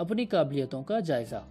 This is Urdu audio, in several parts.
اپنی قابلیتوں کا جائزہ۔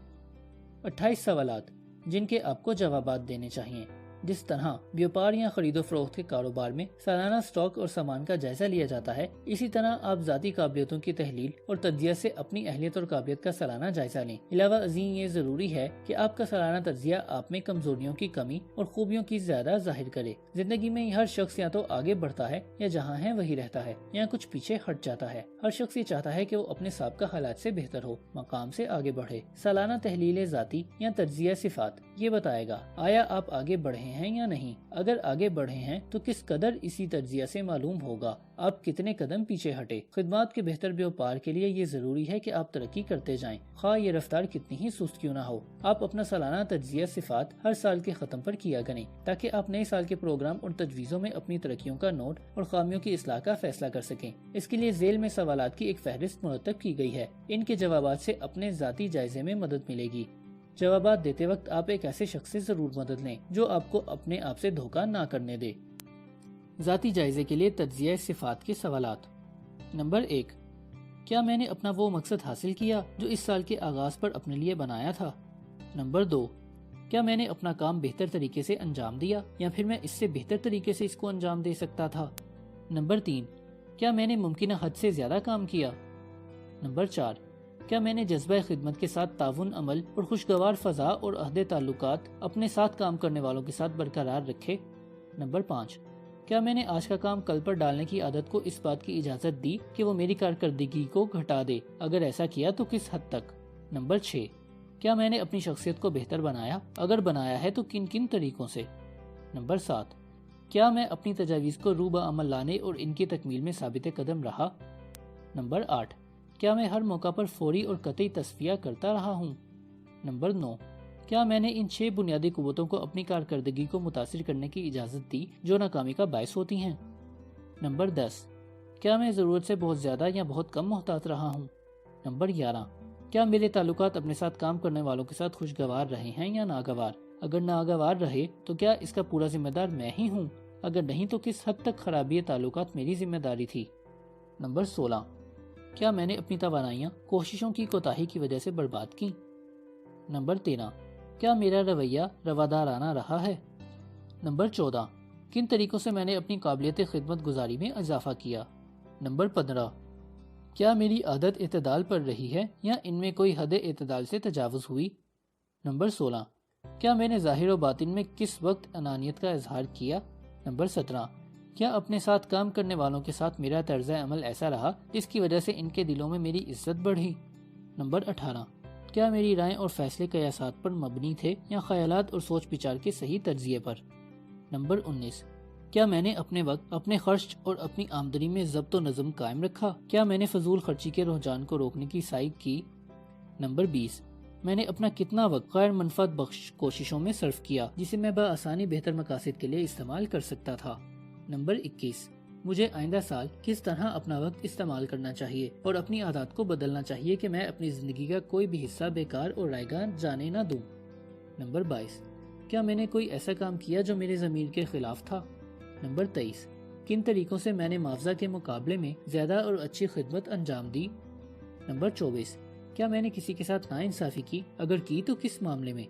28 سوالات جن کے آپ کو جوابات دینے چاہیے۔ جس طرح بیوپار یا خرید و فروخت کے کاروبار میں سالانہ سٹاک اور سامان کا جائزہ لیا جاتا ہے، اسی طرح آپ ذاتی قابلیتوں کی تحلیل اور تجزیہ سے اپنی اہلیت اور قابلیت کا سالانہ جائزہ لیں۔ علاوہ ازیں یہ ضروری ہے کہ آپ کا سالانہ تجزیہ آپ میں کمزوریوں کی کمی اور خوبیوں کی زیادہ ظاہر کرے۔ زندگی میں ہر شخص یا تو آگے بڑھتا ہے یا جہاں ہے وہی رہتا ہے یا کچھ پیچھے ہٹ جاتا ہے۔ ہر شخص یہ چاہتا ہے کہ وہ اپنے سابقہ حالات سے بہتر ہو، مقام سے آگے بڑھے۔ سالانہ تحلیل ذاتی یا تجزیہ صفات یہ بتائے گا آیا آپ آگے بڑھے ہیں یا نہیں۔ اگر آگے بڑھے ہیں تو کس قدر اسی تجزیہ سے معلوم ہوگا آپ کتنے قدم پیچھے ہٹے۔ خدمات کے بہتر بیوپار کے لیے یہ ضروری ہے کہ آپ ترقی کرتے جائیں، خواہ یہ رفتار کتنی ہی سست کیوں نہ ہو۔ آپ اپنا سالانہ تجزیہ صفات ہر سال کے ختم پر کیا کریں تاکہ آپ نئے سال کے پروگرام اور تجویزوں میں اپنی ترقیوں کا نوٹ اور خامیوں کی اصلاح کا فیصلہ کر سکیں۔ اس کے لیے ذیل میں سوالات کی ایک فہرست مرتب کی گئی ہے، ان کے جوابات سے اپنے ذاتی جائزے میں مدد ملے گی۔ جوابات دیتے وقت آپ ایک ایسے شخص سے ضرور مدد لیں جو آپ کو اپنے آپ سے دھوکہ نہ کرنے دے۔ ذاتی جائزے کے لیے تجزیہ صفات کے سوالات۔ نمبر 1، کیا میں نے اپنا وہ مقصد حاصل کیا جو اس سال کے آغاز پر اپنے لیے بنایا تھا؟ نمبر 2، کیا میں نے اپنا کام بہتر طریقے سے انجام دیا یا پھر میں اس سے بہتر طریقے سے اس کو انجام دے سکتا تھا؟ نمبر 3، کیا میں نے ممکنہ حد سے زیادہ کام کیا؟ نمبر 4، کیا میں نے جذبہ خدمت کے ساتھ تعاون عمل اور خوشگوار فضا اور عہد تعلقات اپنے ساتھ کام کرنے والوں کے ساتھ برقرار رکھے؟ نمبر 5، کیا میں نے آج کا کام کل پر ڈالنے کی عادت کو اس بات کی اجازت دی کہ وہ میری کارکردگی کو گھٹا دے؟ اگر ایسا کیا تو کس حد تک؟ نمبر 6، کیا میں نے اپنی شخصیت کو بہتر بنایا؟ اگر بنایا ہے تو کن کن طریقوں سے؟ نمبر 7، کیا میں اپنی تجاویز کو روح بعمل لانے اور ان کی تکمیل میں ثابت قدم رہا؟ نمبر 8، کیا میں ہر موقع پر فوری اور قطعی تصفیہ کرتا رہا ہوں؟ نمبر 9، کیا میں نے ان 6 بنیادی قوتوں کو اپنی کارکردگی کو متاثر کرنے کی اجازت دی جو ناکامی کا باعث ہوتی ہیں؟ نمبر 10، کیا میں ضرورت سے بہت زیادہ یا بہت کم محتاط رہا ہوں؟ نمبر 11، کیا میرے تعلقات اپنے ساتھ کام کرنے والوں کے ساتھ خوشگوار رہے ہیں یا ناگوار؟ اگر ناگوار رہے تو کیا اس کا پورا ذمہ دار میں ہی ہوں؟ اگر نہیں تو کس حد تک خرابی تعلقات میری ذمہ داری تھی؟ نمبر 16، کیا میں نے اپنی توانائیاں کوششوں کی کوتاہی کی وجہ سے برباد کی؟ نمبر 13، کیا میرا رویہ روادارانہ رہا ہے؟ نمبر 14، کن طریقوں سے میں نے اپنی قابلیت خدمت گزاری میں اضافہ کیا؟ نمبر 15، کیا میری عادت اعتدال پر رہی ہے یا ان میں کوئی حد اعتدال سے تجاوز ہوئی؟ نمبر 16، کیا میں نے ظاہر و باطن میں کس وقت انانیت کا اظہار کیا؟ نمبر 17، کیا اپنے ساتھ کام کرنے والوں کے ساتھ میرا طرز عمل ایسا رہا جس کی وجہ سے ان کے دلوں میں میری عزت بڑھی؟ نمبر 18، کیا میری رائے اور فیصلے قیاسات پر مبنی تھے یا خیالات اور سوچ بچار کے صحیح تجزیے پر؟ نمبر 19، کیا میں نے اپنے وقت، اپنے خرچ اور اپنی آمدنی میں ضبط و نظم قائم رکھا؟ کیا میں نے فضول خرچی کے رجحان کو روکنے کی سعی کی؟ نمبر 20، میں نے اپنا کتنا وقت غیر منفعت بخش کوششوں میں صرف کیا جسے میں بآسانی بہتر مقاصد کے لیے استعمال کر سکتا تھا؟ نمبر 21، مجھے آئندہ سال کس طرح اپنا وقت استعمال کرنا چاہیے اور اپنی عادات کو بدلنا چاہیے کہ میں اپنی زندگی کا کوئی بھی حصہ بیکار اور رائے گاں جانے نہ دوں؟ نمبر 22، کیا میں نے کوئی ایسا کام کیا جو میرے ضمیر کے خلاف تھا؟ نمبر 23، کن طریقوں سے میں نے معاوضہ کے مقابلے میں زیادہ اور اچھی خدمت انجام دی؟ نمبر 24، کیا میں نے کسی کے ساتھ ناانصافی کی؟ اگر کی تو کس معاملے میں؟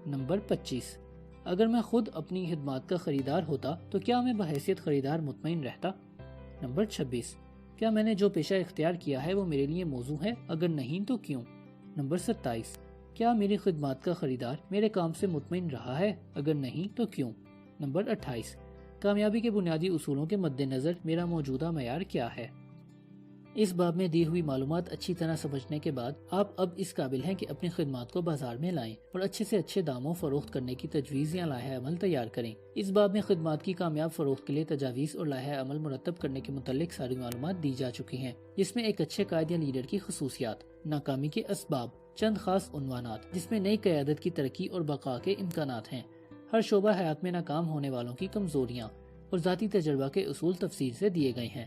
نمبر 25، اگر میں خود اپنی خدمات کا خریدار ہوتا تو کیا میں بحیثیت خریدار مطمئن رہتا؟ نمبر 26، کیا میں نے جو پیشہ اختیار کیا ہے وہ میرے لیے موزوں ہے؟ اگر نہیں تو کیوں؟ نمبر 27، کیا میری خدمات کا خریدار میرے کام سے مطمئن رہا ہے؟ اگر نہیں تو کیوں؟ نمبر 28، کامیابی کے بنیادی اصولوں کے مد نظر میرا موجودہ معیار کیا ہے؟ اس باب میں دی ہوئی معلومات اچھی طرح سمجھنے کے بعد آپ اب اس قابل ہیں کہ اپنی خدمات کو بازار میں لائیں اور اچھے سے اچھے داموں فروخت کرنے کی تجویز یا لائحہ عمل تیار کریں۔ اس باب میں خدمات کی کامیاب فروخت کے لیے تجاویز اور لائحہ عمل مرتب کرنے کے متعلق ساری معلومات دی جا چکی ہیں، جس میں ایک اچھے قائد یا لیڈر کی خصوصیات، ناکامی کے اسباب، چند خاص عنوانات جس میں نئی قیادت کی ترقی اور بقا کے امکانات ہیں، ہر شعبہ حیات میں ناکام ہونے والوں کی کمزوریاں اور ذاتی تجربہ کے اصول تفصیل سے دیے گئے ہیں۔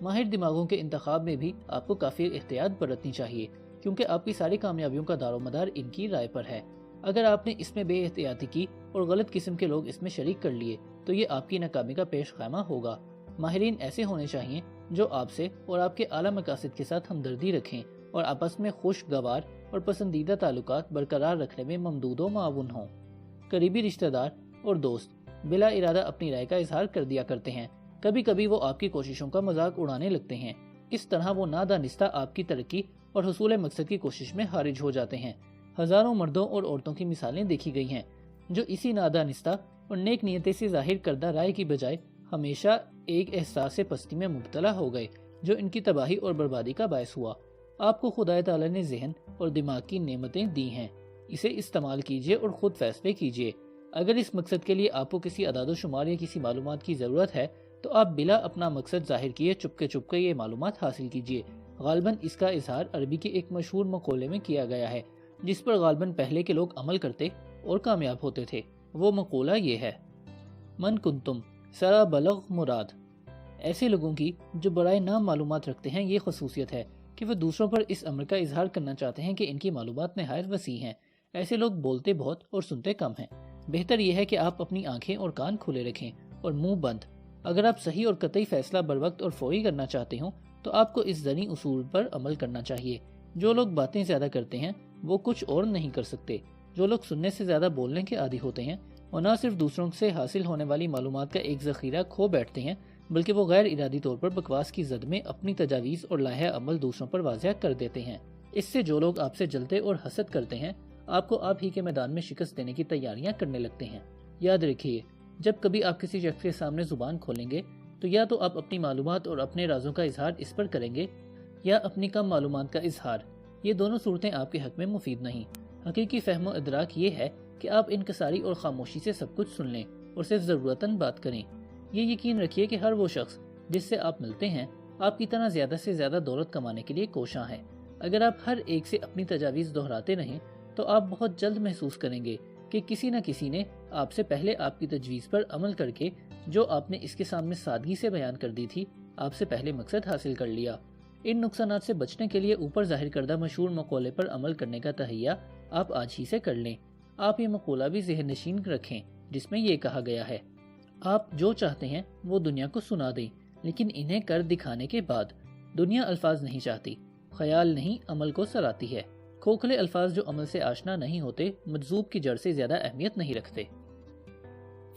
ماہر دماغوں کے انتخاب میں بھی آپ کو کافی احتیاط برتنی چاہیے، کیونکہ آپ کی ساری کامیابیوں کا دار و مدار ان کی رائے پر ہے۔ اگر آپ نے اس میں بے احتیاطی کی اور غلط قسم کے لوگ اس میں شریک کر لیے تو یہ آپ کی ناکامی کا پیش خیمہ ہوگا۔ ماہرین ایسے ہونے چاہیے جو آپ سے اور آپ کے اعلیٰ مقاصد کے ساتھ ہمدردی رکھیں اور آپس میں خوشگوار اور پسندیدہ تعلقات برقرار رکھنے میں ممدود و معاون ہوں۔ قریبی رشتہ دار اور دوست بلا ارادہ اپنی رائے کا اظہار کر دیا کرتے ہیں، کبھی کبھی وہ آپ کی کوششوں کا مذاق اڑانے لگتے ہیں، اس طرح وہ نادانستہ آپ کی ترقی اور حصول مقصد کی کوشش میں خارج ہو جاتے ہیں۔ ہزاروں مردوں اور عورتوں کی مثالیں دیکھی گئی ہیں جو اسی نادانستہ اور نیک نیتی سے ظاہر کردہ رائے کی بجائے ہمیشہ ایک احساس پستی میں مبتلا ہو گئے جو ان کی تباہی اور بربادی کا باعث ہوا۔ آپ کو خدا تعالی نے ذہن اور دماغ کی نعمتیں دی ہیں، اسے استعمال کیجیے اور خود فیصلے کیجیے۔ اگر اس مقصد کے لیے آپ کو کسی اعداد و شمار یا کسی معلومات کی ضرورت ہے تو آپ بلا اپنا مقصد ظاہر کیے چپکے یہ معلومات حاصل کیجیے۔ غالباً اس کا اظہار عربی کے ایک مشہور مقولے میں کیا گیا ہے جس پر غالباً پہلے کے لوگ عمل کرتے اور کامیاب ہوتے تھے۔ وہ مقولہ یہ ہے: من کنتم سرا بلغ مراد۔ ایسے لوگوں کی جو برائے نام معلومات رکھتے ہیں یہ خصوصیت ہے کہ وہ دوسروں پر اس امر کا اظہار کرنا چاہتے ہیں کہ ان کی معلومات نہایت وسیع ہیں۔ ایسے لوگ بولتے بہت اور سنتے کم ہیں۔ بہتر یہ ہے کہ آپ اپنی آنکھیں اور کان کھلے رکھیں اور منہ بند۔ اگر آپ صحیح اور قطعی فیصلہ بروقت اور فوری کرنا چاہتے ہوں تو آپ کو اس ذرنی اصول پر عمل کرنا چاہیے: جو لوگ باتیں زیادہ کرتے ہیں وہ کچھ اور نہیں کر سکتے۔ جو لوگ سننے سے زیادہ بولنے کے عادی ہوتے ہیں اور نہ صرف دوسروں سے حاصل ہونے والی معلومات کا ایک ذخیرہ کھو بیٹھتے ہیں بلکہ وہ غیر ارادی طور پر بکواس کی زد میں اپنی تجاویز اور لائحہ عمل دوسروں پر واضح کر دیتے ہیں۔ اس سے جو لوگ آپ سے جلتے اور حسد کرتے ہیں آپ کو آپ ہی کے میدان میں شکست دینے کی تیاریاں کرنے لگتے ہیں۔ یاد رکھیے، جب کبھی آپ کسی شخص کے سامنے زبان کھولیں گے تو یا تو آپ اپنی معلومات اور اپنے رازوں کا اظہار اس پر کریں گے یا اپنی کم معلومات کا اظہار۔ یہ دونوں صورتیں آپ کے حق میں مفید نہیں۔ حقیقی فہم و ادراک یہ ہے کہ آپ انکساری اور خاموشی سے سب کچھ سن لیں اور صرف ضرورتاً بات کریں۔ یہ یقین رکھیے کہ ہر وہ شخص جس سے آپ ملتے ہیں آپ کی طرح زیادہ سے زیادہ دولت کمانے کے لیے کوشاں ہے۔ اگر آپ ہر ایک سے اپنی تجاویز دہراتے رہیں تو آپ بہت جلد محسوس کریں گے کہ کسی نہ کسی نے آپ سے پہلے آپ کی تجویز پر عمل کر کے جو آپ نے اس کے سامنے سادگی سے بیان کر دی تھی آپ سے پہلے مقصد حاصل کر لیا۔ ان نقصانات سے بچنے کے لیے اوپر ظاہر کردہ مشہور مقولے پر عمل کرنے کا تہیہ آپ آج ہی سے کر لیں۔ آپ یہ مقولہ بھی ذہن نشین رکھیں جس میں یہ کہا گیا ہے: آپ جو چاہتے ہیں وہ دنیا کو سنا دیں، لیکن انہیں کر دکھانے کے بعد۔ دنیا الفاظ نہیں چاہتی، خیال نہیں عمل کو سراتی ہے۔ کھوکھلے الفاظ جو عمل سے آشنا نہیں ہوتے مجذوب کی جڑ سے زیادہ اہمیت نہیں رکھتے۔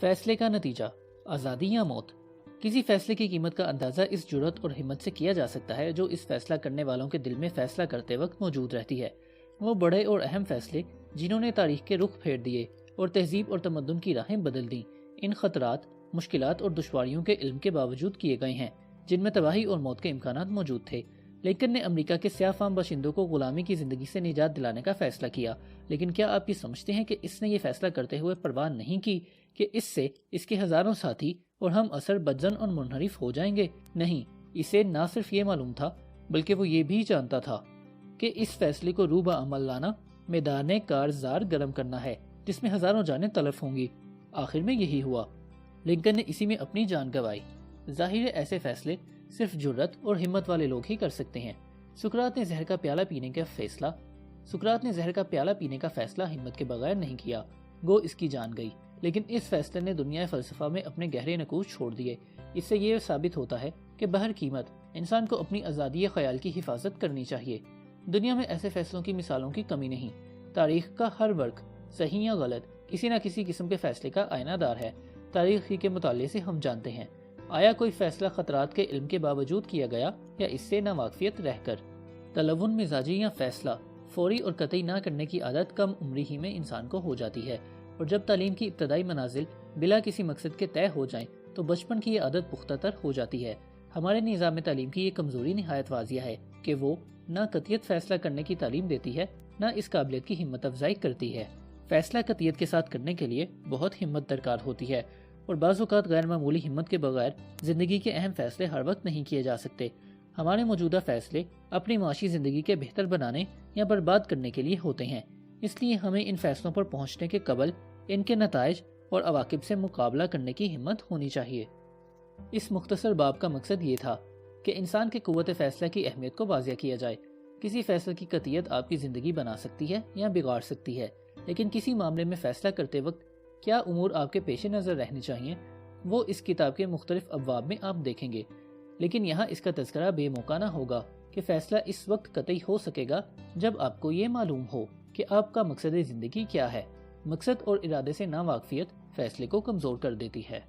فیصلے کا نتیجہ: آزادی یا موت۔ کسی فیصلے کی قیمت کا اندازہ اس جرأت اور ہمت سے کیا جا سکتا ہے جو اس فیصلہ کرنے والوں کے دل میں فیصلہ کرتے وقت موجود رہتی ہے۔ وہ بڑے اور اہم فیصلے جنہوں نے تاریخ کے رخ پھیر دیے اور تہذیب اور تمدن کی راہیں بدل دیں، ان خطرات، مشکلات اور دشواریوں کے علم کے باوجود کیے گئے ہیں جن میں تباہی اور موت کے امکانات موجود تھے۔ لنکن نے امریکا کے سیاہ فام باشندوں کو غلامی کی زندگی سے نجات دلانے کا فیصلہ کیا، لیکن کیا آپ یہ سمجھتے ہیں کہ اس نے یہ فیصلہ کرتے ہوئے پرواہ نہیں کی کہ اس سے اس کے ہزاروں ساتھی اور ہم اثر بدزن اور منحرف ہو جائیں گے؟ نہیں، اسے نہ صرف یہ معلوم تھا بلکہ وہ یہ بھی جانتا تھا کہ اس فیصلے کو روبہ عمل لانا میدان کارزار گرم کرنا ہے جس میں ہزاروں جانیں تلف ہوں گی۔ آخر میں یہی ہوا۔ لنکن نے اسی میں اپنی جان گنوائی۔ ظاہر ہے ایسے فیصلے صرف جرأت اور ہمت والے لوگ ہی کر سکتے ہیں۔ سقراط نے زہر کا پیالہ پینے کا فیصلہ ہمت کے بغیر نہیں کیا، گو اس کی جان گئی، لیکن اس فیصلے نے دنیا فلسفہ میں اپنے گہرے نقوش چھوڑ دیے۔ اس سے یہ ثابت ہوتا ہے کہ بہر قیمت انسان کو اپنی آزادی خیال کی حفاظت کرنی چاہیے۔ دنیا میں ایسے فیصلوں کی مثالوں کی کمی نہیں۔ تاریخ کا ہر ورق، صحیح یا غلط، کسی نہ کسی قسم کے فیصلے کا آئینہ دار ہے۔ تاریخ کے مطالعے سے ہم جانتے ہیں آیا کوئی فیصلہ خطرات کے علم کے باوجود کیا گیا یا اس سے ناواقفیت رہ کر۔ تلون مزاجی یا فیصلہ فوری اور قطعی نہ کرنے کی عادت کم عمری ہی میں انسان کو ہو جاتی ہے، اور جب تعلیم کی ابتدائی منازل بلا کسی مقصد کے طے ہو جائیں تو بچپن کی یہ عادت پختہ تر ہو جاتی ہے۔ ہمارے نظام تعلیم کی یہ کمزوری نہایت واضح ہے کہ وہ نہ قطعیت فیصلہ کرنے کی تعلیم دیتی ہے نہ اس قابلیت کی ہمت افزائی کرتی ہے۔ فیصلہ قطعیت کے ساتھ کرنے کے لیے بہت ہمت درکار ہوتی ہے، اور بعض اوقات غیر معمولی ہمت کے بغیر زندگی کے اہم فیصلے ہر وقت نہیں کیے جا سکتے۔ ہمارے موجودہ فیصلے اپنی معاشی زندگی کے بہتر بنانے یا برباد کرنے کے لیے ہوتے ہیں، اس لیے ہمیں ان فیصلوں پر پہنچنے کے قبل ان کے نتائج اور عواقب سے مقابلہ کرنے کی ہمت ہونی چاہیے۔ اس مختصر باب کا مقصد یہ تھا کہ انسان کے قوت فیصلہ کی اہمیت کو واضح کیا جائے۔ کسی فیصلے کی قطعیت آپ کی زندگی بنا سکتی ہے یا بگاڑ سکتی ہے، لیکن کسی معاملے میں فیصلہ کرتے وقت کیا امور آپ کے پیش نظر رہنے چاہیے، وہ اس کتاب کے مختلف ابواب میں آپ دیکھیں گے۔ لیکن یہاں اس کا تذکرہ بے موقع نہ ہوگا کہ فیصلہ اس وقت قطعی ہو سکے گا جب آپ کو یہ معلوم ہو کہ آپ کا مقصد زندگی کیا ہے۔ مقصد اور ارادے سے ناواقفیت فیصلے کو کمزور کر دیتی ہے۔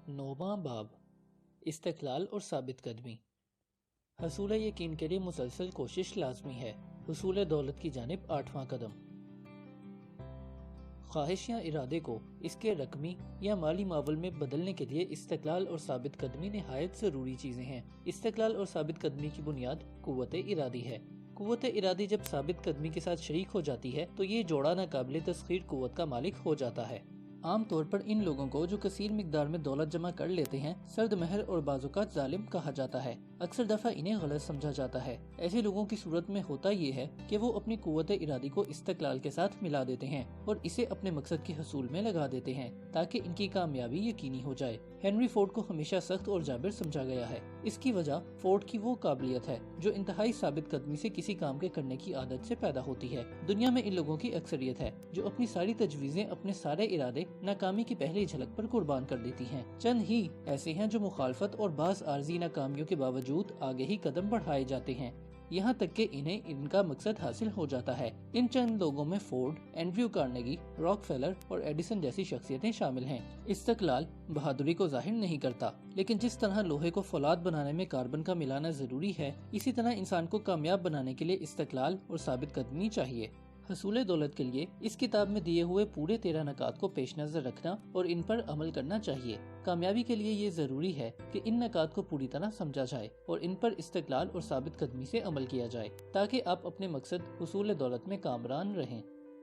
9واں باب، استقلال اور ثابت قدمی۔ حصول یقین کے لیے مسلسل کوشش لازمی ہے۔ حصول دولت کی جانب 8واں قدم۔ خواہش یا ارادے کو اس کے رقمی یا مالی معول میں بدلنے کے لیے استقلال اور ثابت قدمی نہایت ضروری چیزیں ہیں۔ استقلال اور ثابت قدمی کی بنیاد قوت ارادی ہے۔ قوت ارادی جب ثابت قدمی کے ساتھ شریک ہو جاتی ہے تو یہ جوڑا ناقابل تسخیر قوت کا مالک ہو جاتا ہے۔ عام طور پر ان لوگوں کو جو کثیر مقدار میں دولت جمع کر لیتے ہیں سرد مہر اور بعض اوقات ظالم کہا جاتا ہے۔ اکثر دفعہ انہیں غلط سمجھا جاتا ہے۔ ایسے لوگوں کی صورت میں ہوتا یہ ہے کہ وہ اپنی قوت ارادی کو استقلال کے ساتھ ملا دیتے ہیں اور اسے اپنے مقصد کے حصول میں لگا دیتے ہیں تاکہ ان کی کامیابی یقینی ہو جائے۔ ہنری فورڈ کو ہمیشہ سخت اور جابر سمجھا گیا ہے۔ اس کی وجہ فورڈ کی وہ قابلیت ہے جو انتہائی ثابت قدمی سے کسی کام کے کرنے کی عادت سے پیدا ہوتی ہے۔ دنیا میں ان لوگوں کی اکثریت ہے جو اپنی ساری تجویزیں، اپنے سارے ارادے ناکامی کی پہلی جھلک پر قربان کر دیتی ہیں۔ چند ہی ایسے ہیں جو مخالفت اور بعض عارضی ناکامیوں کے باوجود آگے ہی قدم بڑھائے جاتے ہیں، یہاں تک کہ انہیں ان کا مقصد حاصل ہو جاتا ہے۔ ان چند لوگوں میں Ford, Andrew Carnegie, Rockefeller اور ایڈیسن جیسی شخصیتیں شامل ہیں۔ استقلال بہادری کو ظاہر نہیں کرتا، لیکن جس طرح لوہے کو فولاد بنانے میں کاربن کا ملانا ضروری ہے، اسی طرح انسان کو کامیاب بنانے کے لیے استقلال اور ثابت قدمی چاہیے۔ حصول دولت کے لیے اس کتاب میں دیے ہوئے پورے 13 نکات کو پیش نظر رکھنا اور ان پر عمل کرنا چاہیے۔ کامیابی کے لیے یہ ضروری ہے کہ ان نکات کو پوری طرح سمجھا جائے اور ان پر استقلال اور ثابت قدمی سے عمل کیا جائے تاکہ آپ اپنے مقصد حصول دولت میں کامران رہیں۔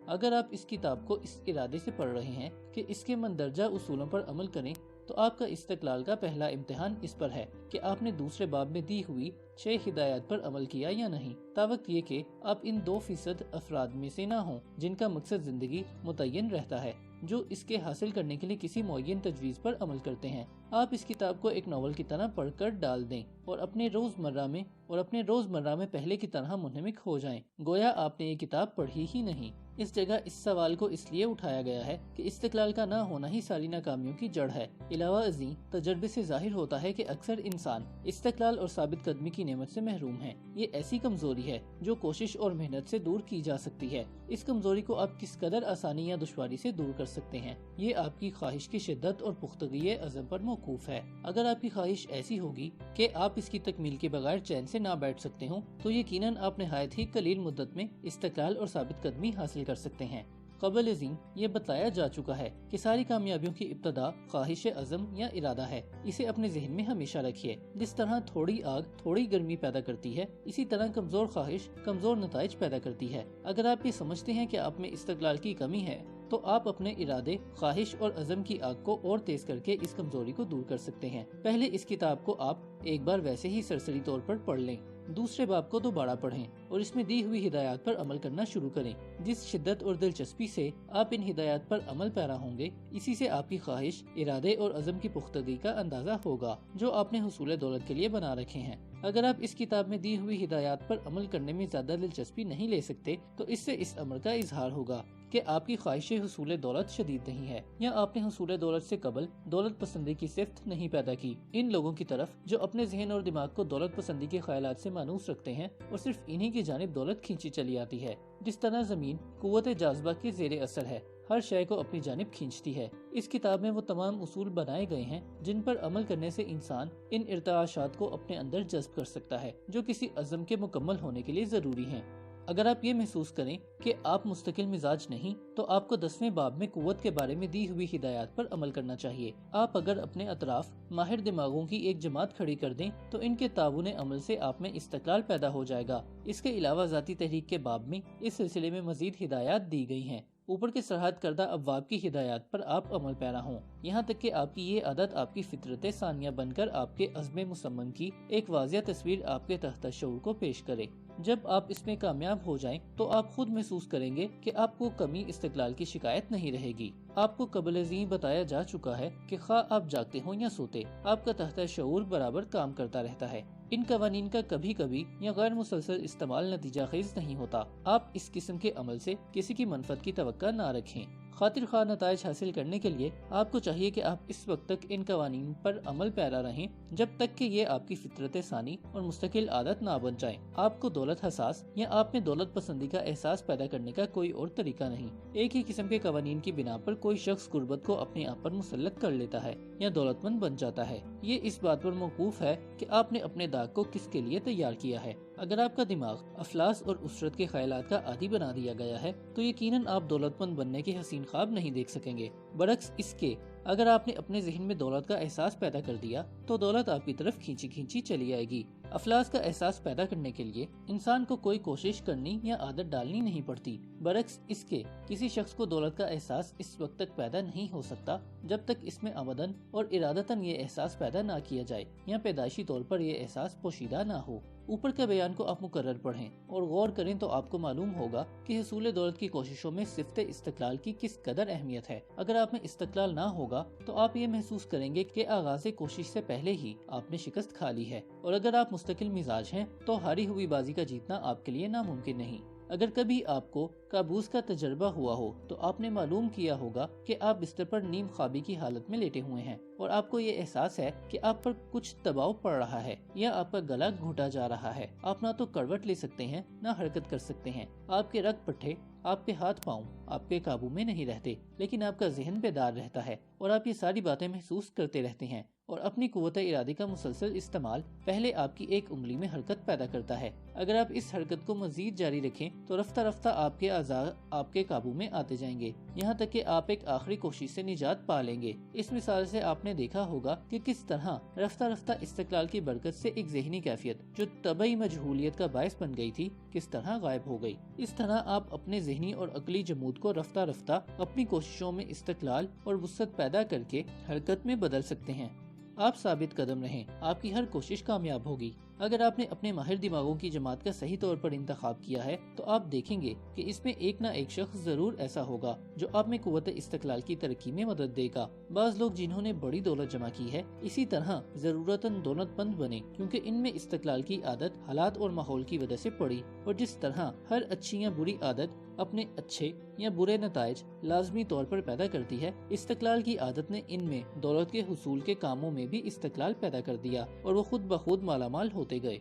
اگر آپ اس کتاب کو اس ارادے سے پڑھ رہے ہیں کہ اس کے مندرجہ اصولوں پر عمل کریں تو آپ کا استقلال کا پہلا امتحان اس پر ہے کہ آپ نے دوسرے باب میں دی ہوئی 6 ہدایات پر عمل کیا یا نہیں، تاوقت یہ کہ آپ ان 2% افراد میں سے نہ ہوں جن کا مقصد زندگی متعین رہتا ہے، جو اس کے حاصل کرنے کے لیے کسی معین تجویز پر عمل کرتے ہیں۔ آپ اس کتاب کو ایک ناول کی طرح پڑھ کر ڈال دیں اور اپنے روزمرہ میں پہلے کی طرح منہمک ہو جائیں، گویا آپ نے یہ کتاب پڑھی ہی نہیں۔ اس جگہ اس سوال کو اس لیے اٹھایا گیا ہے کہ استقلال کا نہ ہونا ہی ساری ناکامیوں کی جڑ ہے۔ علاوہ ازیں تجربے سے ظاہر ہوتا ہے کہ اکثر انسان استقلال اور ثابت قدمی کی نعمت سے محروم ہیں۔ یہ ایسی کمزوری ہے جو کوشش اور محنت سے دور کی جا سکتی ہے۔ اس کمزوری کو آپ کس قدر آسانی یا دشواری سے دور کر سکتے ہیں، یہ آپ کی خواہش کی شدت اور پختگی عزم پر موقوف ہے۔ اگر آپ کی خواہش ایسی ہوگی کہ آپ اس کی تکمیل کے بغیر چین سے نہ بیٹھ سکتے ہوں تو یقیناً آپ نہایت ہی قلیل مدت میں استقلال اور ثابت قدمی حاصل کر سکتے ہیں۔ قبل ازیں یہ بتایا جا چکا ہے کہ ساری کامیابیوں کی ابتدا خواہش عزم یا ارادہ ہے۔ اسے اپنے ذہن میں ہمیشہ رکھیے۔ جس طرح تھوڑی آگ تھوڑی گرمی پیدا کرتی ہے، اسی طرح کمزور خواہش کمزور نتائج پیدا کرتی ہے۔ اگر آپ یہ سمجھتے ہیں کہ آپ میں استقلال کی کمی ہے تو آپ اپنے ارادے، خواہش اور عزم کی آگ کو اور تیز کر کے اس کمزوری کو دور کر سکتے ہیں۔ پہلے اس کتاب کو آپ ایک بار ویسے ہی سرسری طور پر پڑھ لیں، دوسرے باب کو دوبارہ پڑھیں اور اس میں دی ہوئی ہدایات پر عمل کرنا شروع کریں۔ جس شدت اور دلچسپی سے آپ ان ہدایات پر عمل پیرا ہوں گے، اسی سے آپ کی خواہش، ارادے اور عزم کی پختگی کا اندازہ ہوگا جو آپ نے حصول دولت کے لیے بنا رکھے ہیں۔ اگر آپ اس کتاب میں دی ہوئی ہدایات پر عمل کرنے میں زیادہ دلچسپی نہیں لے سکتے تو اس سے اس امر کا اظہار ہوگا کہ آپ کی خواہش حصول دولت شدید نہیں ہے، یا آپ نے حصول دولت سے قبل دولت پسندی کی صفت نہیں پیدا کی۔ ان لوگوں کی طرف جو اپنے ذہن اور دماغ کو دولت پسندی کے خیالات سے مانوس رکھتے ہیں اور صرف انہی کی جانب دولت کھینچی چلی آتی ہے، جس طرح زمین قوت جاذبہ کے زیر اثر ہے، ہر شے کو اپنی جانب کھینچتی ہے۔ اس کتاب میں وہ تمام اصول بنائے گئے ہیں جن پر عمل کرنے سے انسان ان ارتعاشات کو اپنے اندر جذب کر سکتا ہے جو کسی عزم کے مکمل ہونے کے لیے ضروری ہیں۔ اگر آپ یہ محسوس کریں کہ آپ مستقل مزاج نہیں تو آپ کو 10ویں باب میں قوت کے بارے میں دی ہوئی ہدایات پر عمل کرنا چاہیے۔ آپ اگر اپنے اطراف ماہر دماغوں کی ایک جماعت کھڑی کر دیں تو ان کے تعاون عمل سے آپ میں استقلال پیدا ہو جائے گا۔ اس کے علاوہ ذاتی تحریک کے باب میں اس سلسلے میں مزید ہدایات دی گئی ہیں۔ اوپر کے سرحد کردہ ابواب کی ہدایات پر آپ عمل پیرا ہوں، یہاں تک کہ آپ کی یہ عادت آپ کی فطرت ثانیہ بن کر آپ کے عزم مصمم کی ایک واضح تصویر آپ کے تحت شعور کو پیش کرے۔ جب آپ اس میں کامیاب ہو جائیں تو آپ خود محسوس کریں گے کہ آپ کو کمی استقلال کی شکایت نہیں رہے گی۔ آپ کو قبل ازیں بتایا جا چکا ہے کہ خواہ آپ جاگتے ہوں یا سوتے، آپ کا تحت شعور برابر کام کرتا رہتا ہے۔ ان قوانین کا کبھی کبھی یا غیر مسلسل استعمال نتیجہ خیز نہیں ہوتا۔ آپ اس قسم کے عمل سے کسی کی منفعت کی توقع نہ رکھیں۔ خاطر خواہ نتائج حاصل کرنے کے لیے آپ کو چاہیے کہ آپ اس وقت تک ان قوانین پر عمل پیرا رہیں جب تک کہ یہ آپ کی فطرت ثانی اور مستقل عادت نہ بن جائیں۔ آپ کو دولت حساس یا آپ میں دولت پسندی کا احساس پیدا کرنے کا کوئی اور طریقہ نہیں۔ ایک ہی قسم کے قوانین کی بنا پر کوئی شخص غربت کو اپنے آپ پر مسلط کر لیتا ہے یا دولت مند بن جاتا ہے۔ یہ اس بات پر موقوف ہے کہ آپ نے اپنے داغ کو کس کے لیے تیار کیا ہے۔ اگر آپ کا دماغ افلاس اور اسرت کے خیالات کا عادی بنا دیا گیا ہے تو یقیناً آپ دولت مند بننے کے حسین خواب نہیں دیکھ سکیں گے۔ برعکس اس کے، اگر آپ نے اپنے ذہن میں دولت کا احساس پیدا کر دیا تو دولت آپ کی طرف کھینچی کھینچی چلی آئے گی۔ افلاس کا احساس پیدا کرنے کے لیے انسان کو کوئی کوشش کرنی یا عادت ڈالنی نہیں پڑتی۔ برعکس اس کے، کسی شخص کو دولت کا احساس اس وقت تک پیدا نہیں ہو سکتا جب تک اس میں عمدن اور ارادتاً یہ احساس پیدا نہ کیا جائے یا پیدائشی طور پر یہ احساس پوشیدہ نہ ہو۔ اوپر کے بیان کو آپ مکرر پڑھیں اور غور کریں تو آپ کو معلوم ہوگا کہ حصول دولت کی کوششوں میں صفت استقلال کی کس قدر اہمیت ہے۔ اگر آپ میں استقلال نہ ہوگا تو آپ یہ محسوس کریں گے کہ آغاز کوشش سے پہلے ہی آپ نے شکست کھا لی ہے، اور اگر آپ مستقل مزاج ہیں تو ہاری ہوئی بازی کا جیتنا آپ کے لیے ناممکن نہیں۔ اگر کبھی آپ کو کابوس کا تجربہ ہوا ہو تو آپ نے معلوم کیا ہوگا کہ آپ بستر پر نیم خوابی کی حالت میں لیٹے ہوئے ہیں اور آپ کو یہ احساس ہے کہ آپ پر کچھ دباؤ پڑ رہا ہے یا آپ کا گلا گھونٹا جا رہا ہے۔ آپ نہ تو کروٹ لے سکتے ہیں نہ حرکت کر سکتے ہیں۔ آپ کے رگ پٹھے، آپ کے ہاتھ پاؤں آپ کے قابو میں نہیں رہتے، لیکن آپ کا ذہن بیدار رہتا ہے اور آپ یہ ساری باتیں محسوس کرتے رہتے ہیں، اور اپنی قوت ارادی کا مسلسل استعمال پہلے آپ کی ایک انگلی میں حرکت پیدا کرتا ہے۔ اگر آپ اس حرکت کو مزید جاری رکھیں تو رفتہ رفتہ آپ کے اعضاء آپ کے قابو میں آتے جائیں گے، یہاں تک کہ آپ ایک آخری کوشش سے نجات پا لیں گے۔ اس مثال سے آپ نے دیکھا ہوگا کہ کس طرح رفتہ رفتہ استقلال کی برکت سے ایک ذہنی کیفیت جو طبعی مجہولیت کا باعث بن گئی تھی کس طرح غائب ہو گئی۔ اس طرح آپ اپنے ذہنی اور عقلی جمود کو رفتہ رفتہ اپنی کوششوں میں استقلال اور وسعت پیدا کر کے حرکت میں بدل سکتے ہیں۔ آپ ثابت قدم رہیں، آپ کی ہر کوشش کامیاب ہوگی۔ اگر آپ نے اپنے ماہر دماغوں کی جماعت کا صحیح طور پر انتخاب کیا ہے تو آپ دیکھیں گے کہ اس میں ایک نہ ایک شخص ضرور ایسا ہوگا جو آپ میں قوت استقلال کی ترقی میں مدد دے گا۔ بعض لوگ جنہوں نے بڑی دولت جمع کی ہے اسی طرح ضرورتاً دولت مند بنے کیونکہ ان میں استقلال کی عادت حالات اور ماحول کی وجہ سے پڑی، اور جس طرح ہر اچھی یا بری عادت اپنے اچھے یا برے نتائج لازمی طور پر پیدا کرتی ہے، استقلال کی عادت نے ان میں دولت کے حصول کے کاموں میں بھی استقلال پیدا کر دیا اور وہ خود بخود مالا مال ہوتے گئے۔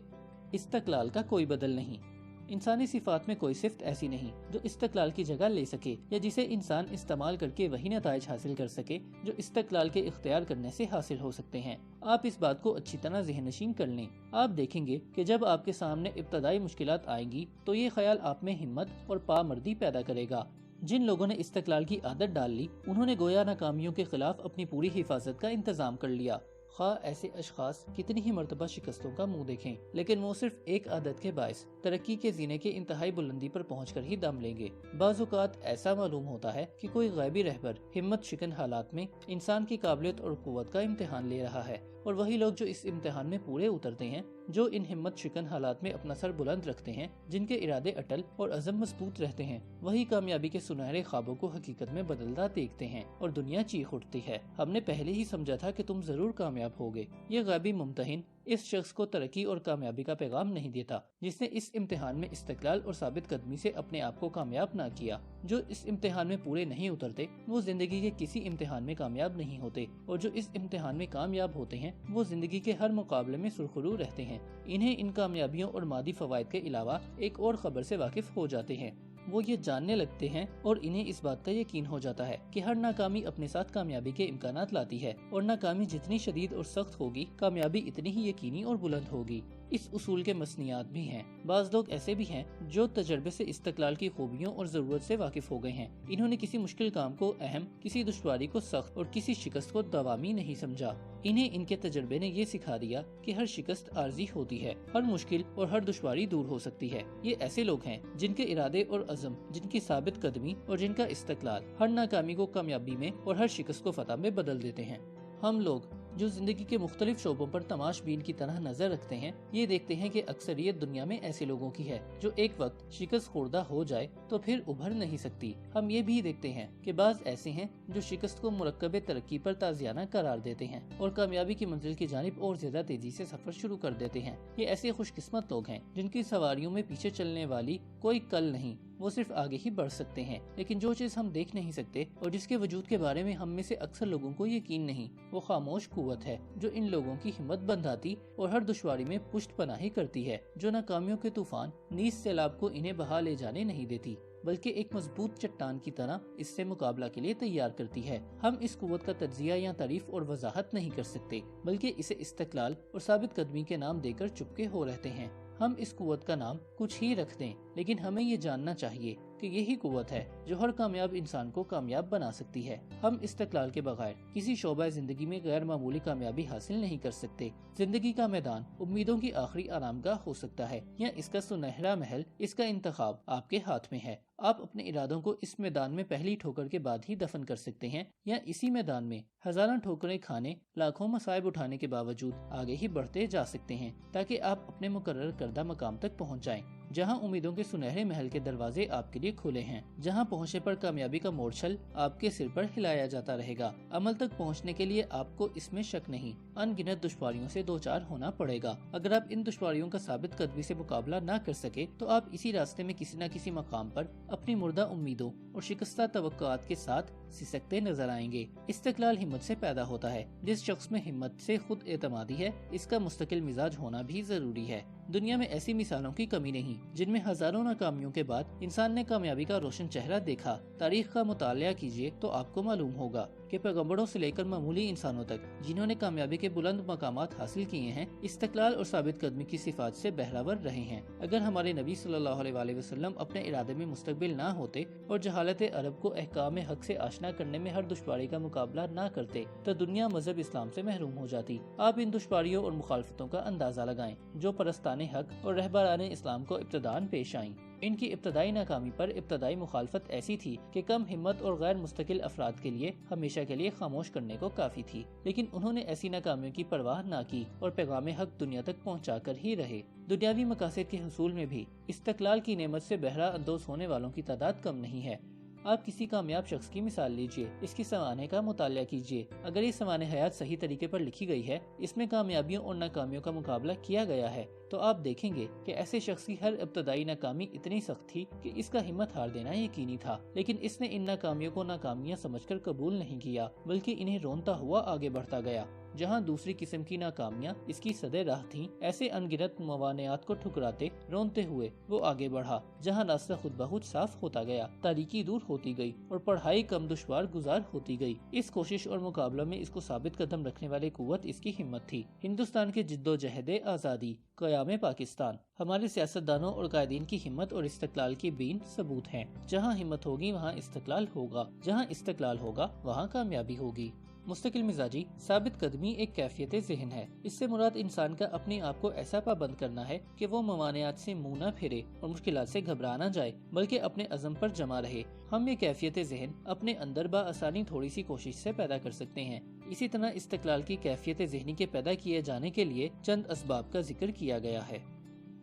استقلال کا کوئی بدل نہیں۔ انسانی صفات میں کوئی صفت ایسی نہیں جو استقلال کی جگہ لے سکے یا جسے انسان استعمال کر کے وہی نتائج حاصل کر سکے جو استقلال کے اختیار کرنے سے حاصل ہو سکتے ہیں۔ آپ اس بات کو اچھی طرح ذہن نشین کر لیں۔ آپ دیکھیں گے کہ جب آپ کے سامنے ابتدائی مشکلات آئیں گی تو یہ خیال آپ میں ہمت اور پامردی پیدا کرے گا۔ جن لوگوں نے استقلال کی عادت ڈال لی انہوں نے گویا ناکامیوں کے خلاف اپنی پوری حفاظت کا انتظام کر لیا۔ خواہ ایسے اشخاص کتنی ہی مرتبہ شکستوں کا منہ دیکھیں، لیکن وہ صرف ایک عادت کے باعث ترقی کے زینے کے انتہائی بلندی پر پہنچ کر ہی دم لیں گے۔ بعض اوقات ایسا معلوم ہوتا ہے کہ کوئی غیبی رہبر ہمت شکن حالات میں انسان کی قابلیت اور قوت کا امتحان لے رہا ہے، اور وہی لوگ جو اس امتحان میں پورے اترتے ہیں، جو ان ہمت شکن حالات میں اپنا سر بلند رکھتے ہیں، جن کے ارادے اٹل اور عزم مضبوط رہتے ہیں، وہی کامیابی کے سنہرے خوابوں کو حقیقت میں بدلتا دیکھتے ہیں اور دنیا چیخ اٹھتی ہے، ہم نے پہلے ہی سمجھا تھا کہ تم ضرور کامیاب ہوگے۔ یہ غیبی ممتحن اس شخص کو ترقی اور کامیابی کا پیغام نہیں دیتا جس نے اس امتحان میں استقلال اور ثابت قدمی سے اپنے آپ کو کامیاب نہ کیا۔ جو اس امتحان میں پورے نہیں اترتے وہ زندگی کے کسی امتحان میں کامیاب نہیں ہوتے، اور جو اس امتحان میں کامیاب ہوتے ہیں وہ زندگی کے ہر مقابلے میں سرخرو رہتے ہیں۔ انہیں ان کامیابیوں اور مادی فوائد کے علاوہ ایک اور خبر سے واقف ہو جاتے ہیں، وہ یہ جاننے لگتے ہیں اور انہیں اس بات کا یقین ہو جاتا ہے کہ ہر ناکامی اپنے ساتھ کامیابی کے امکانات لاتی ہے، اور ناکامی جتنی شدید اور سخت ہوگی کامیابی اتنی ہی یقینی اور بلند ہوگی۔ اس اصول کے مسنیات بھی ہیں۔ بعض لوگ ایسے بھی ہیں جو تجربے سے استقلال کی خوبیوں اور ضرورت سے واقف ہو گئے ہیں۔ انہوں نے کسی مشکل کام کو اہم، کسی دشواری کو سخت اور کسی شکست کو دوامی نہیں سمجھا۔ انہیں ان کے تجربے نے یہ سکھا دیا کہ ہر شکست عارضی ہوتی ہے، ہر مشکل اور ہر دشواری دور ہو سکتی ہے۔ یہ ایسے لوگ ہیں جن کے ارادے اور عزم، جن کی ثابت قدمی اور جن کا استقلال ہر ناکامی کو کامیابی میں اور ہر شکست کو فتح میں بدل دیتے ہیں۔ ہم لوگ جو زندگی کے مختلف شعبوں پر تماش بین کی طرح نظر رکھتے ہیں، یہ دیکھتے ہیں کہ اکثریت دنیا میں ایسے لوگوں کی ہے جو ایک وقت شکست خوردہ ہو جائے تو پھر ابھر نہیں سکتی۔ ہم یہ بھی دیکھتے ہیں کہ بعض ایسے ہیں جو شکست کو مرکب ترقی پر تازیانہ قرار دیتے ہیں اور کامیابی کی منزل کی جانب اور زیادہ تیزی سے سفر شروع کر دیتے ہیں۔ یہ ایسے خوش قسمت لوگ ہیں جن کی سواریوں میں پیچھے چلنے والی کوئی کل نہیں، وہ صرف آگے ہی بڑھ سکتے ہیں۔ لیکن جو چیز ہم دیکھ نہیں سکتے اور جس کے وجود کے بارے میں ہم میں سے اکثر لوگوں کو یقین نہیں، وہ خاموش قوت ہے جو ان لوگوں کی ہمت بندھاتی اور ہر دشواری میں پشت پناہی کرتی ہے، جو ناکامیوں کے طوفان نیز سیلاب کو انہیں بہا لے جانے نہیں دیتی بلکہ ایک مضبوط چٹان کی طرح اس سے مقابلہ کے لیے تیار کرتی ہے۔ ہم اس قوت کا تجزیہ یا تعریف اور وضاحت نہیں کر سکتے بلکہ اسے استقلال اور ثابت قدمی کے نام دے کر چپکے ہو رہتے ہیں۔ ہم اس قوت کا نام کچھ ہی رکھ دیں، لیکن ہمیں یہ جاننا چاہیے کہ یہی قوت ہے جو ہر کامیاب انسان کو کامیاب بنا سکتی ہے۔ ہم استقلال کے بغیر کسی شعبہ زندگی میں غیر معمولی کامیابی حاصل نہیں کر سکتے۔ زندگی کا میدان امیدوں کی آخری آرام گاہ ہو سکتا ہے یا اس کا سنہرا محل، اس کا انتخاب آپ کے ہاتھ میں ہے۔ آپ اپنے ارادوں کو اس میدان میں پہلی ٹھوکر کے بعد ہی دفن کر سکتے ہیں یا اسی میدان میں ہزاروں ٹھوکریں کھانے، لاکھوں مصائب اٹھانے کے باوجود آگے ہی بڑھتے جا سکتے ہیں تاکہ آپ اپنے مقرر کردہ مقام تک پہنچ جائیں، جہاں امیدوں کے سنہرے محل کے دروازے آپ کے لیے کھلے ہیں، جہاں پہنچنے پر کامیابی کا مورچل آپ کے سر پر ہلایا جاتا رہے گا۔ عمل تک پہنچنے کے لیے آپ کو اس میں شک نہیں، ان گنت دشواریوں سے دوچار ہونا پڑے گا۔ اگر آپ ان دشواریوں کا ثابت قدمی سے مقابلہ نہ کر سکے تو آپ اسی راستے میں کسی نہ کسی مقام پر اپنی مردہ امیدوں اور شکستہ توقعات کے ساتھ سسکتے نظر آئیں گے۔ استقلال ہمت سے پیدا ہوتا ہے۔ جس شخص میں ہمت سے خود اعتمادی ہے، اس کا مستقل مزاج ہونا بھی ضروری ہے۔ دنیا میں ایسی مثالوں کی کمی نہیں جن میں ہزاروں ناکامیوں کے بعد انسان نے کامیابی کا روشن چہرہ دیکھا۔ تاریخ کا مطالعہ کیجئے تو آپ کو معلوم ہوگا کہ پیغمبروں سے لے کر معمولی انسانوں تک جنہوں نے کامیابی کے بلند مقامات حاصل کیے ہیں، استقلال اور ثابت قدمی کی صفات سے بہرہور رہے ہیں۔ اگر ہمارے نبی صلی اللہ علیہ وآلہ وسلم اپنے ارادے میں مستقبل نہ ہوتے اور جہالت عرب کو احکام حق سے آشنا کرنے میں ہر دشواری کا مقابلہ نہ کرتے تو دنیا مذہب اسلام سے محروم ہو جاتی۔ آپ ان دشواریوں اور مخالفتوں کا اندازہ لگائیں جو پرستان حق اور رہبران اسلام کو ابتداءً پیش آئیں۔ ان کی ابتدائی ناکامی پر ابتدائی مخالفت ایسی تھی کہ کم ہمت اور غیر مستقل افراد کے لیے ہمیشہ کے لیے خاموش کرنے کو کافی تھی، لیکن انہوں نے ایسی ناکامیوں کی پرواہ نہ کی اور پیغام حق دنیا تک پہنچا کر ہی رہے۔ دنیاوی مقاصد کے حصول میں بھی استقلال کی نعمت سے بہرہ اندوز ہونے والوں کی تعداد کم نہیں ہے۔ آپ کسی کامیاب شخص کی مثال لیجئے، اس کی سوانح کا مطالعہ کیجئے۔ اگر یہ سوانح حیات صحیح طریقے پر لکھی گئی ہے، اس میں کامیابیوں اور ناکامیوں کا مقابلہ کیا گیا ہے، تو آپ دیکھیں گے کہ ایسے شخص کی ہر ابتدائی ناکامی اتنی سخت تھی کہ اس کا ہمت ہار دینا یقینی تھا، لیکن اس نے ان ناکامیوں کو ناکامیاں سمجھ کر قبول نہیں کیا بلکہ انہیں رونتا ہوا آگے بڑھتا گیا۔ جہاں دوسری قسم کی ناکامیاں اس کی سد راہ تھیں، ایسے انگنت موانعات کو ٹھکراتے رونتے ہوئے وہ آگے بڑھا۔ جہاں راستہ خود بخود صاف ہوتا گیا، تاریکی دور ہوتی گئی اور پڑھائی کم دشوار گزار ہوتی گئی۔ اس کوشش اور مقابلہ میں اس کو ثابت قدم رکھنے والے قوت اس کی ہمت تھی۔ ہندوستان کے جد و جہد آزادی، قیام پاکستان، ہمارے سیاستدانوں اور قائدین کی ہمت اور استقلال کی بین ثبوت ہیں۔ جہاں ہمت ہوگی وہاں استقلال ہوگا، جہاں استقلال ہوگا وہاں کامیابی ہوگی۔ مستقل مزاجی ثابت قدمی ایک کیفیت ذہن ہے۔ اس سے مراد انسان کا اپنے آپ کو ایسا پابند کرنا ہے کہ وہ ممانعات سے منہ نہ پھیرے اور مشکلات سے گھبرا نہ جائے بلکہ اپنے عزم پر جمع رہے۔ ہم یہ کیفیت ذہن اپنے اندر بآسانی تھوڑی سی کوشش سے پیدا کر سکتے ہیں۔ اسی طرح استقلال کی کیفیت ذہنی کے پیدا کیے جانے کے لیے چند اسباب کا ذکر کیا گیا ہے۔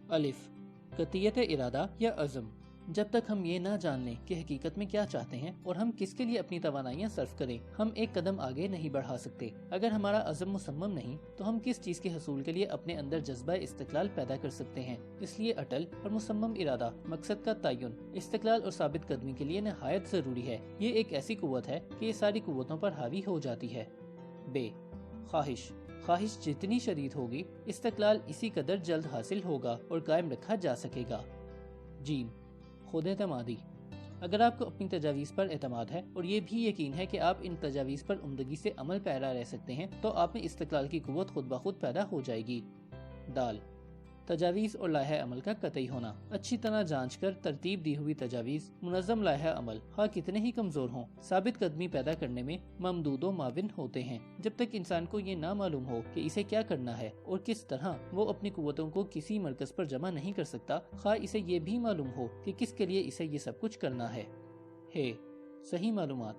الف، قطعیت ارادہ یا عزم۔ جب تک ہم یہ نہ جان لیں کہ حقیقت میں کیا چاہتے ہیں اور ہم کس کے لیے اپنی توانائیاں صرف کریں، ہم ایک قدم آگے نہیں بڑھا سکتے۔ اگر ہمارا عزم مصمم نہیں تو ہم کس چیز کے حصول کے لیے اپنے اندر جذبہ استقلال پیدا کر سکتے ہیں؟ اس لیے اٹل اور مصمم ارادہ، مقصد کا تعین، استقلال اور ثابت قدمی کے لیے نہایت ضروری ہے۔ یہ ایک ایسی قوت ہے کہ یہ ساری قوتوں پر حاوی ہو جاتی ہے۔ بے، خواہش۔ خواہش جتنی شدید ہوگی، استقلال اسی قدر جلد حاصل ہوگا اور قائم رکھا جا سکے گا۔ جیم، خود اعتمادی۔ اگر آپ کو اپنی تجاویز پر اعتماد ہے اور یہ بھی یقین ہے کہ آپ ان تجاویز پر عمدگی سے عمل پیرا رہ سکتے ہیں تو آپ میں استقلال کی قوت خود بخود پیدا ہو جائے گی۔ دال، تجاویز اور لائحہ عمل کا قطعی ہونا۔ اچھی طرح جانچ کر ترتیب دی ہوئی تجاویز، منظم لائحہ عمل، خواہ کتنے ہی کمزور ہوں، ثابت قدمی پیدا کرنے میں ممدود و معاون ہوتے ہیں۔ جب تک انسان کو یہ نہ معلوم ہو کہ اسے کیا کرنا ہے اور کس طرح، وہ اپنی قوتوں کو کسی مرکز پر جمع نہیں کر سکتا، خواہ اسے یہ بھی معلوم ہو کہ کس کے لیے اسے یہ سب کچھ کرنا ہے۔ صحیح معلومات۔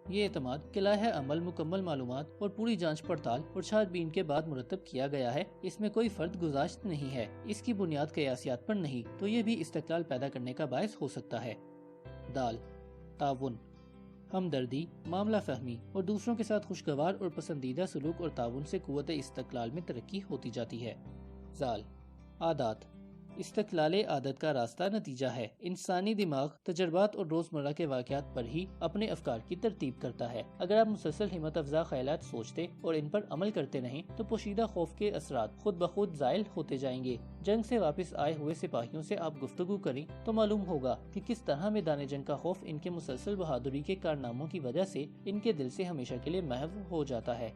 یہ اعتماد کہ لائحہ عمل مکمل معلومات اور پوری جانچ پڑتال اور چھان بین کے بعد مرتب کیا گیا ہے، اس میں کوئی فرد گزاشت نہیں ہے، اس کی بنیاد قیاسیات پر نہیں، تو یہ بھی استقلال پیدا کرنے کا باعث ہو سکتا ہے۔ دال تعاون، ہمدردی، معاملہ فہمی اور دوسروں کے ساتھ خوشگوار اور پسندیدہ سلوک اور تعاون سے قوت استقلال میں ترقی ہوتی جاتی ہے۔ زال عادات، استقلال عادت کا راستہ نتیجہ ہے۔ انسانی دماغ تجربات اور روزمرہ کے واقعات پر ہی اپنے افکار کی ترتیب کرتا ہے۔ اگر آپ مسلسل ہمت افزا خیالات سوچتے اور ان پر عمل کرتے نہیں تو پوشیدہ خوف کے اثرات خود بخود زائل ہوتے جائیں گے۔ جنگ سے واپس آئے ہوئے سپاہیوں سے آپ گفتگو کریں تو معلوم ہوگا کہ کس طرح میدان جنگ کا خوف ان کے مسلسل بہادری کے کارناموں کی وجہ سے ان کے دل سے ہمیشہ کے لیے محو ہو جاتا ہے۔